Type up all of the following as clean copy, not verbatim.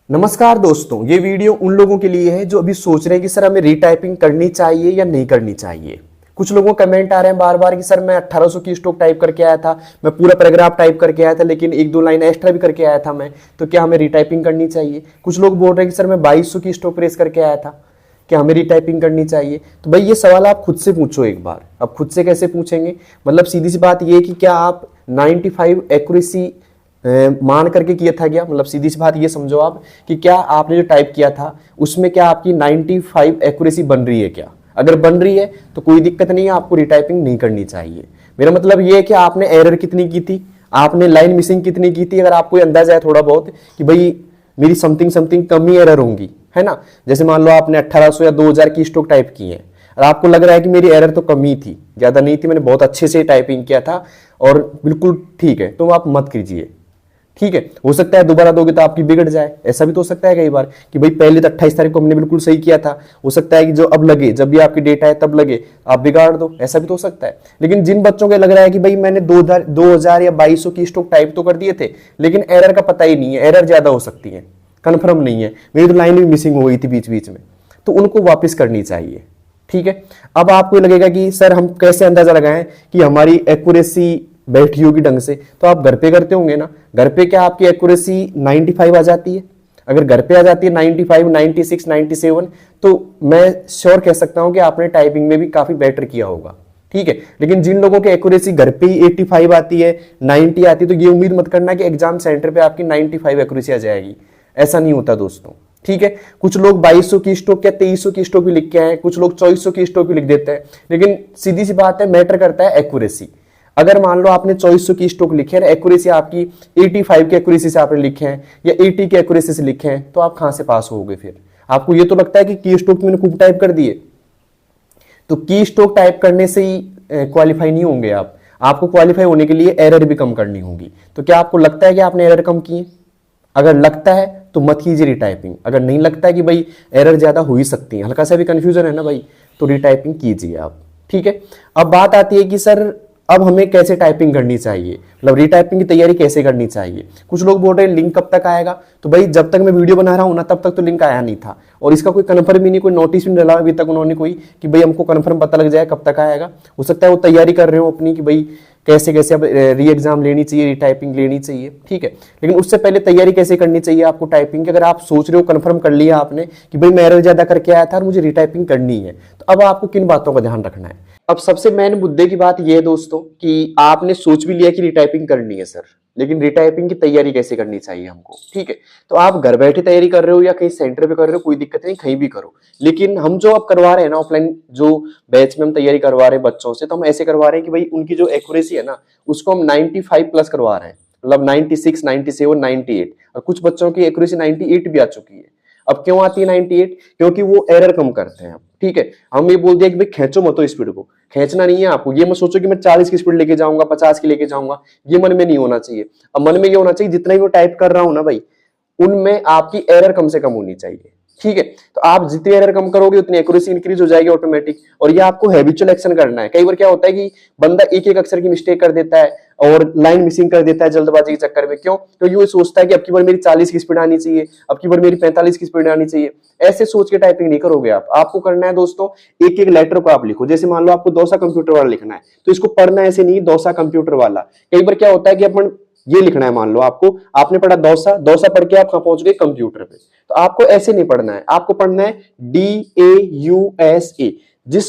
नमस्कार दोस्तों, ये वीडियो उन लोगों के लिए है जो अभी सोच रहे हैं कि सर हमें रीटाइपिंग करनी चाहिए या नहीं करनी चाहिए। कुछ लोगों को कमेंट आ रहे हैं बार बार कि सर मैं 1800 की स्ट्रोक टाइप करके आया था, मैं पूरा पैराग्राफ टाइप करके आया था, लेकिन एक दो लाइन एक्स्ट्रा भी करके आया था मैं, तो क्या हमें रीटाइपिंग करनी चाहिए। कुछ लोग बोल रहे हैं कि सर मैं 2200 की स्ट्रोक प्रेस करके आया था, क्या हमें रीटाइपिंग करनी चाहिए। तो भाई ये सवाल आप खुद से पूछो एक बार। अब खुद से कैसे पूछेंगे, मतलब सीधी सी बात ये है कि क्या आप 95 एक्यूरेसी मान करके किया था क्या, मतलब सीधी सी बात ये समझो आप कि क्या आपने जो टाइप किया था उसमें क्या आपकी 95 एक्यूरेसी बन रही है क्या। अगर बन रही है तो कोई दिक्कत नहीं है, आपको रीटाइपिंग नहीं करनी चाहिए। मेरा मतलब ये है कि आपने एरर कितनी की थी, आपने लाइन मिसिंग कितनी की थी। अगर आपको अंदाजा है थोड़ा बहुत कि भाई मेरी समथिंग समथिंग कम ही एरर होंगी, है ना। जैसे मान लो आपने 1800 या 2000 की स्ट्रोक टाइप की है और आपको लग रहा है कि मेरी एरर तो कम ही थी, ज्यादा नहीं थी, मैंने बहुत अच्छे से टाइपिंग किया था और बिल्कुल ठीक है, तो आप मत कीजिए। ठीक है, हो सकता है दोबारा दोगे तो आपकी बिगड़ जाए, ऐसा भी तो हो सकता है कई बार कि भाई पहले तो 28 तारीख को हमने बिल्कुल सही किया था, हो सकता है कि जो अब लगे, जब भी आपकी डेट आए तब लगे आप बिगाड़ दो, ऐसा भी तो हो सकता है। लेकिन जिन बच्चों को लग रहा है कि भाई मैंने 2000 या 2200 की स्ट्रोक टाइप तो कर दिए थे लेकिन एरर का पता ही नहीं है, एरर ज्यादा हो सकती है, कन्फर्म नहीं है, मेरी तो लाइन भी मिसिंग हो गई थी बीच बीच में, तो उनको वापस करनी चाहिए। ठीक है, अब आपको लगेगा कि सर हम कैसे अंदाजा लगाएं कि हमारी एक्यूरेसी बैठी होगी ढंग से, तो आप घर पे करते होंगे ना। घर पे क्या आपकी एक्यूरेसी 95 आ जाती है। अगर घर पे आ जाती है 95, 96, 97, तो मैं श्योर कह सकता हूं कि आपने टाइपिंग में भी काफी बेटर किया होगा। ठीक है, लेकिन जिन लोगों की एक्यूरेसी घर पे ही 85 आती है, 90 आती है, तो ये उम्मीद मत करना कि एग्जाम सेंटर पे आपकी 95 एक्यूरेसी आ जाएगी, ऐसा नहीं होता दोस्तों। ठीक है, कुछ लोग 2200 की स्ट्रोक या 2300 की स्ट्रोक भी लिख के आए, कुछ लोग 2400 की स्ट्रोक भी लिख देते हैं, लेकिन सीधी सी बात है, मैटर करता है एक्यूरेसी। अगर मान लो आपने 2400 की स्ट्रोक लिखे है, एक्यूरेसी आपकी 85 की एक्यूरेसी से आपने लिखे हैं या 80 की एक्यूरेसी से लिखे हैं, तो आप कहां से पास होगे फिर। आपको ये तो लगता है कि की स्ट्रोक मैंने खूब टाइप कर दिए, तो की स्ट्रोक टाइप करने से ही क्वालिफाई नहीं होंगे आप। आपको क्वालिफाई होने के लिए एरर भी कम करनी होगी। तो क्या आपको लगता है कि आपने एरर कम की है? अगर लगता है तो मत कीजिए रिटाइपिंग। अगर नहीं लगता है कि भाई एरर ज्यादा हो ही सकती है, हल्का सा भी कंफ्यूजन है ना भाई, तो रिटाइपिंग कीजिए आप। ठीक है, अब बात आती है कि सर अब हमें कैसे टाइपिंग करनी चाहिए, मतलब रीटाइपिंग की तैयारी कैसे करनी चाहिए। कुछ लोग बोल रहे हैं लिंक कब तक आएगा, तो भाई जब तक मैं वीडियो बना रहा हूं ना तब तक तो लिंक आया नहीं था, और इसका कोई कन्फर्म ही नहीं, कोई नोटिस भी नहीं डाला अभी तक उन्होंने कोई कि भाई हमको कन्फर्म पता लग जाए कब तक आएगा। हो सकता है वो तैयारी कर रहे हो अपनी कि भाई कैसे कैसे अब री एग्जाम लेनी चाहिए, रीटाइपिंग लेनी चाहिए। ठीक है, लेकिन उससे पहले तैयारी कैसे करनी चाहिए आपको टाइपिंग की। अगर आप सोच रहे हो, कन्फर्म कर लिया आपने कि भाई मैं एरर ज्यादा करके आया था और मुझे रीटाइपिंग करनी है, तो अब आपको किन बातों का ध्यान रखना है। अब सबसे मेन मुद्दे की बात यह है दोस्तों कि आपने सोच भी लिया कि रिटाइपिंग करनी है सर, लेकिन रिटाइपिंग की तैयारी कैसे करनी चाहिए हमको। ठीक है, तो आप घर बैठे तैयारी कर रहे हो या कहीं सेंटर पे कर रहे हो, कोई दिक्कत नहीं, कहीं भी करो। लेकिन हम जो अब करवा रहे हैं ना ऑफलाइन, जो बैच में हम तैयारी करवा रहे हैं बच्चों से, तो हम ऐसे करवा रहे हैं कि भाई उनकी जो एक्यूरेसी है ना उसको हम 95 प्लस करवा रहे हैं, मतलब 96, 97, 98, और कुछ बच्चों की एक्यूरेसी 98 भी आ चुकी है। अब क्यों आती है 98? क्योंकि वो एरर कम करते हैं। ठीक है, हम ये बोल दिया कि भाई खींचो मत स्पीड को, खींचना नहीं है आपको। ये मत सोचो कि मैं 40 की स्पीड लेके जाऊंगा, 50 की लेके जाऊंगा, ये मन में नहीं होना चाहिए। अब मन में ये होना चाहिए जितना ही मैं टाइप कर रहा हूं ना भाई, उनमें आपकी एरर कम से कम होनी चाहिए। ठीक है, तो आप जितनी एरर कम करोगे उतनी एक्यूरेसी इंक्रीज हो जाएगी ऑटोमेटिक। और ये आपको हैबिचुअल एक्शन करना है। कई बार क्या होता है कि बंदा एक एक अक्षर की मिस्टेक कर देता है और लाइन मिसिंग कर देता है जल्दबाजी के चक्कर में। क्यों? क्योंकि वो सोचता है कि अब की बार मेरी 40 की स्पीड आनी चाहिए, अब की बार मेरी 45 की स्पीड आनी चाहिए। ऐसे सोच के टाइपिंग नहीं करोगे आप। आपको करना है दोस्तों, एक एक लेटर को आप लिखो। जैसे मान लो आपको डोसा कंप्यूटर वाला लिखना है, तो इसको पढ़ना ऐसे नहीं डोसा कंप्यूटर वाला। कई बार क्या होता है कि अपन ये लिखना है, मान लो आपको, आपने पढ़ा डोसा, डोसा पढ़ के आप कहां पहुंच गए, कंप्यूटर पे। तो आपको ऐसे नहीं पढ़ना है, आपको पढ़ना है DAUSA। जिस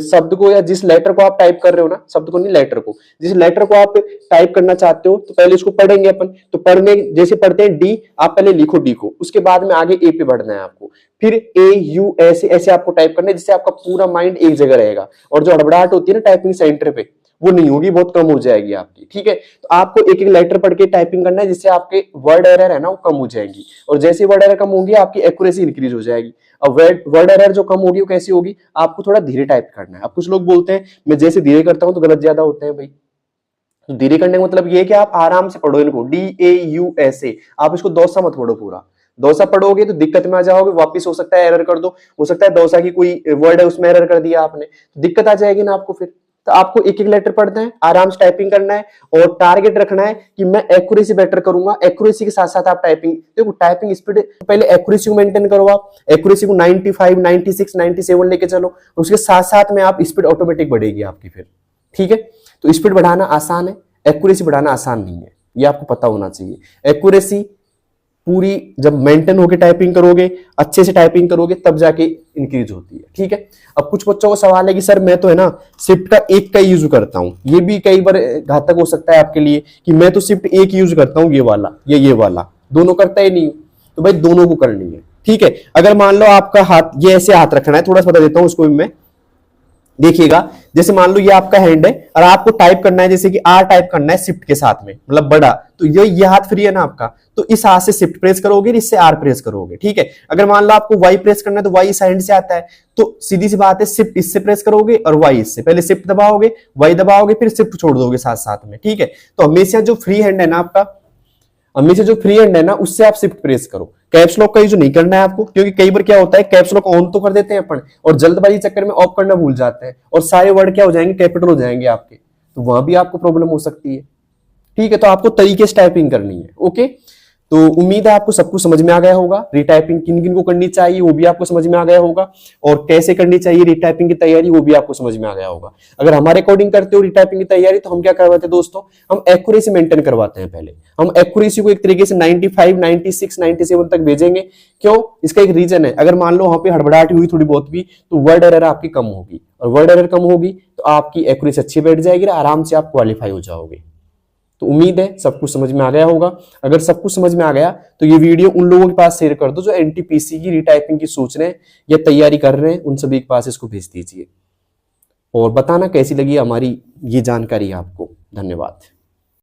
शब्द को या जिस लेटर को आप टाइप कर रहे हो ना, शब्द को नहीं लेटर को, जिस लेटर को आप टाइप करना चाहते हो, तो पहले इसको पढ़ेंगे अपन। तो पढ़ने जैसे पढ़ते हैं डी, आप पहले लिखो डी को, उसके बाद में आगे ए पे बढ़ना है आपको, फिर AUSA ऐसे आपको टाइप करना है, जिससे आपका पूरा माइंड एक जगह रहेगा और जो हड़बड़ाहट होती है ना टाइपिंग सेंटर पे, वो नहीं होगी, बहुत कम हो जाएगी आपकी। ठीक है, तो आपको एक एक लेटर पढ़ के टाइपिंग करना है, जिससे आपके वर्ड एरर है ना वो कम हो जाएंगी, और जैसे वर्ड एरर कम होगी आपकी एक्यूरेसी इंक्रीज हो जाएगी। अब वर्ड एरर जो कम होगी वो कैसी होगी, आपको थोड़ा धीरे टाइप करना है। अब कुछ लोग बोलते हैं मैं जैसे धीरे करता हूं तो गलत ज्यादा होते हैं भाई। तो धीरे करने का मतलब ये है कि आप आराम से पढ़ो इनको, DAUSA। आप इसको डोसा मत पढ़ो पूरा। डोसा पढ़ोगे तो दिक्कत में आ जाओगे, वापिस हो सकता है एरर कर दो, हो सकता है डोसा की कोई वर्ड है उसमें एरर कर दिया आपने, तो दिक्कत आ जाएगी ना आपको फिर। तो आपको एक एक लेटर पढ़ना है, आराम से टाइपिंग करना है और टारगेट रखना है कि मैं एक्यूरेसी बेटर करूंगा। एक्यूरेसी के साथ साथ आप टाइपिंग, देखो टाइपिंग स्पीड पहले एक्यूरेसी को मेंटेन करो, आप एक्यूरेसी को 95, 96, 97 लेके चलो, उसके साथ साथ में आप स्पीड ऑटोमेटिक बढ़ेगी आपकी फिर। ठीक है, तो स्पीड बढ़ाना आसान है, एक्यूरेसी बढ़ाना आसान नहीं है, ये आपको पता होना चाहिए। एक्यूरेसी पूरी जब मेंटेन होकर टाइपिंग करोगे, अच्छे से टाइपिंग करोगे, तब जाके इंक्रीज होती है। ठीक है, अब कुछ बच्चों को सवाल है कि सर मैं तो है ना शिफ्ट का एक का यूज करता हूं, ये भी कई बार घातक हो सकता है आपके लिए कि मैं तो शिफ्ट एक यूज करता हूं, ये वाला या ये वाला, दोनों करता ही नहीं हूं। तो भाई दोनों को करनी है। ठीक है, अगर मान लो आपका हाथ ये ऐसे हाथ रखना है, थोड़ा सा बता देता हूं उसको भी मैं, देखिएगा जैसे मान लो ये आपका हैंड है और आपको टाइप करना है, जैसे कि आर टाइप करना है शिफ्ट के साथ में, मतलब बड़ा, तो ये हाथ फ्री है ना आपका, तो इस हाथ से शिफ्ट प्रेस करोगे, इससे आर प्रेस करोगे। ठीक है, अगर मान लो आपको वाई प्रेस करना है तो वाई इस हैंड से आता है, तो सीधी सी बात है शिफ्ट इससे प्रेस करोगे और वाई इससे, पहले शिफ्ट दबाओगे, वाई दबाओगे, फिर शिफ्ट छोड़ दोगे साथ साथ में। ठीक है, तो हमेशा जो फ्री हैंड है ना आपका, हमेशा जो फ्री हैंड है ना उससे आप शिफ्ट प्रेस करो। कैप्स लॉक का यूज नहीं करना है आपको, क्योंकि कई बार क्या होता है कैप्स लॉक ऑन तो कर देते हैं अपन और जल्दबाजी चक्कर में ऑफ करना भूल जाते हैं और सारे वर्ड क्या हो जाएंगे, कैपिटल हो जाएंगे आपके, तो वहां भी आपको प्रॉब्लम हो सकती है। ठीक है, तो आपको तरीके से टाइपिंग करनी है। ओके, तो उम्मीद है आपको सब कुछ समझ में आ गया होगा। रीटाइपिंग किन किन को करनी चाहिए वो भी आपको समझ में आ गया होगा, और कैसे करनी चाहिए रीटाइपिंग की तैयारी वो भी आपको समझ में आ गया होगा। अगर हमारे अकॉर्डिंग करते हो रीटाइपिंग की तैयारी, तो हम क्या करवाते हैं दोस्तों, हम एक्यूरेसी मेंटेन करवाते हैं। पहले हम एक्यूरेसी को एक तरीके से 95, 96, 97 तक भेजेंगे। क्यों, इसका एक रीजन है, अगर मान लो वहां पे हड़बड़ाहट हुई थोड़ी बहुत भी, तो वर्ड एरर आपकी कम होगी, और वर्ड एरर कम होगी तो आपकी एक्यूरेसी अच्छी बैठ जाएगी, आराम से आप क्वालिफाई हो जाओगे। तो उम्मीद है सब कुछ समझ में आ गया होगा। अगर सब कुछ समझ में आ गया तो ये वीडियो उन लोगों के पास शेयर कर दो जो एनटीपीसी की रीटाइपिंग की सोच रहे हैं या तैयारी कर रहे हैं, उन सभी के पास इसको भेज दीजिए और बताना कैसी लगी हमारी ये जानकारी आपको। धन्यवाद।